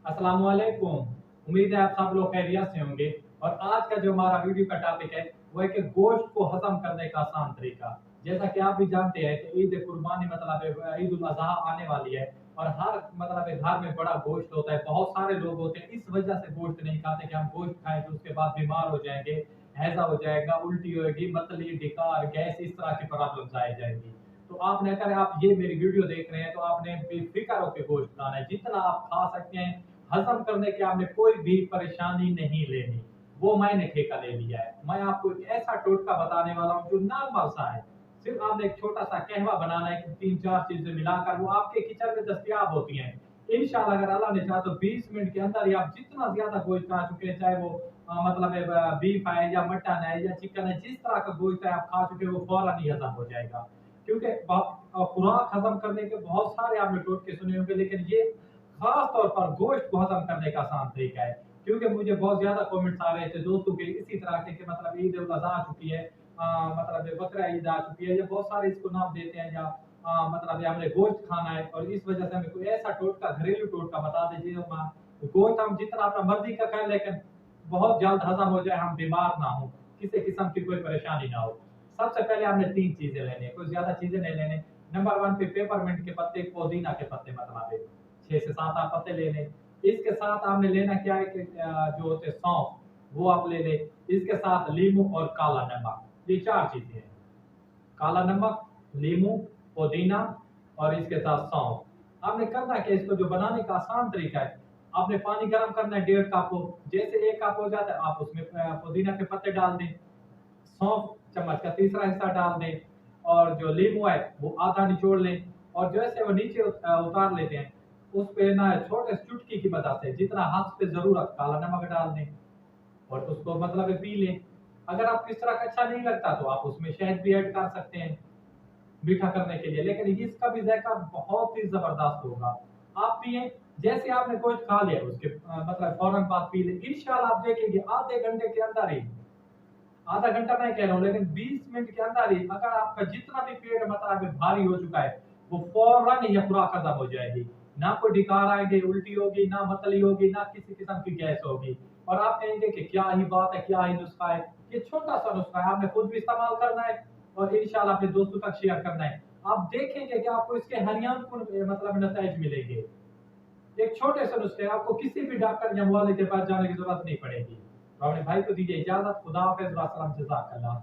अस्सलाम वालेकुम। उम्मीद है आप सब लोग खैरियत से होंगे। और आज का जो हमारा वीडियो का टॉपिक है वो है कि गोश्त को हजम करने का आसान तरीका। जैसा कि आप भी जानते हैं कि ईद कुर्बानी मतलब ईद उल अजहा आने वाली है और हर मतलब घर में बड़ा गोश्त होता है, बहुत सारे लोग होते हैं, इस वजह से गोश्त नहीं खाते कि हम गोश्त खाएं तो उसके बाद बीमार हो जाएंगे, हैजा हो जाएगा, उल्टी होगी, मतली, डिकार, गैस, इस तरह की प्रॉब्लम्स आ जाएंगी। तो आपने अगर आप ये मेरी वीडियो देख रहे हैं तो आपने बेफिक्र होकर गोश्त खाना है, जितना आप खा सकते हैं। हजम करने की आपने कोई भी परेशानी नहीं लेनी, वो मैंने ठेका ले लिया है। मैं आपको एक ऐसा टोटका बताने वाला हूँ जो नॉर्मल सा है। सिर्फ आपने एक छोटा सा कहवा बनाना है कि 3-4 चीजें मिलाकर वो आपके किचन में दस्तयाब होती हैं। इंशाल्लाह अगर अल्लाह ने चाहा तो 20 मिनट के अंदर ही आप जितना ज्यादा गोश्त खा चुके हैं, चाहे वो मतलब बीफ है या मटन है या चिकन है, जिस तरह का गोश्त है आप खा चुके हैं, वो फौरन ही हजम हो जाएगा। क्योंकि खुराक हजम करने के बहुत सारे आपने टोटके सुने होंगे, लेकिन ये खास तौर पर गोश्त को हजम करने का आसान तरीका है। क्योंकि मुझे बहुत ज्यादा कमेंट्स आ रहे थे दोस्तों के इसी तरह के कि मतलब ईद उल अजहा आ चुकी है, मतलब बकरा ईद आ चुकी है, या बहुत सारे इसको नाम देते हैं, या मतलब ये हमने गोश्त खाना है, और इस वजह से हमें कोई ऐसा टोटका, घरेलू टोटका बता दीजिए गोश्त हम जितना अपना मर्जी का खाएं लेकिन बहुत जल्द हजम हो जाए, हम बीमार ना हो, किसी किस्म की कोई परेशानी ना हो। सबसे पहले हमने 3 चीजें लेनी है, कोई ज्यादा चीजें नहीं लेने। नंबर 1 पे पेपरमिंट के पत्ते, पुदीना के पत्ते, मतलब 6 से 7 आप पत्ते ले लें। इसके साथ आपने लेना क्या है कि जो होते हैं सौंफ, वो आप ले लें। इसके साथ लीमू और काला नमक, ये 4 चीजें हैं। काला नमक, लीमू, पुदीना और इसके साथ सौंफ। आपने करना क्या, इसको जो बनाने का आसान तरीका है, आपने पानी गर्म करना है 1.5 कप हो। जैसे 1 कप हो जाता है आप उसमें पुदीना के पत्ते डाल दें, सौंफ चम्मच का तीसरा हिस्सा डाल दें, और जो लीमू है वो आधा निचोड़ लें। और जैसे वो नीचे उतार लेते हैं, उस पे ना छोटे से चुटकी की मदद से जितना हाथ पे जरूरत काला नमक डाल दें और उसको मतलब पी लें। अगर आपको इस तरह का अच्छा नहीं लगता तो आप उसमें शहद भी ऐड कर सकते हैं मीठा करने के लिए, लेकिन इसका भी जायका बहुत ही जबरदस्त होगा। आप पिए, जैसे आपने गोश्त खा लिया उसके मतलब फौरन बाद पी लें, इंशाल्लाह आप देखेंगे आधे घंटे के अंदर ही, आधा घंटा मैं कह रहा हूँ लेकिन 20 मिनट के अंदर ही अगर आपका जितना भी पेट मतलब भारी हो चुका है, वो फौरन ही खुराक खत्म हो जाएगी। ना कोई डिकार आएंगे, उल्टी होगी, ना मतली होगी, ना किसी किस्म की गैस होगी। और आप कहेंगे कि क्या ही बात है, क्या ही नुस्खा है। ये छोटा सा नुस्खा है, आपने खुद भी इस्तेमाल करना है और इंशाल्लाह अपने दोस्तों तक शेयर करना है। आप देखेंगे कि आपको इसके हरियाण मतलब नतज मिलेंगे। एक छोटे से नुस्खे, आपको किसी भी डॉक्टर या मुआलिज के पास जाने की जरूरत नहीं पड़ेगी। तो अपने भाई को दीजिए इजाजत। खुदा हाफिज, सलाम, जज़ाकल्लाह।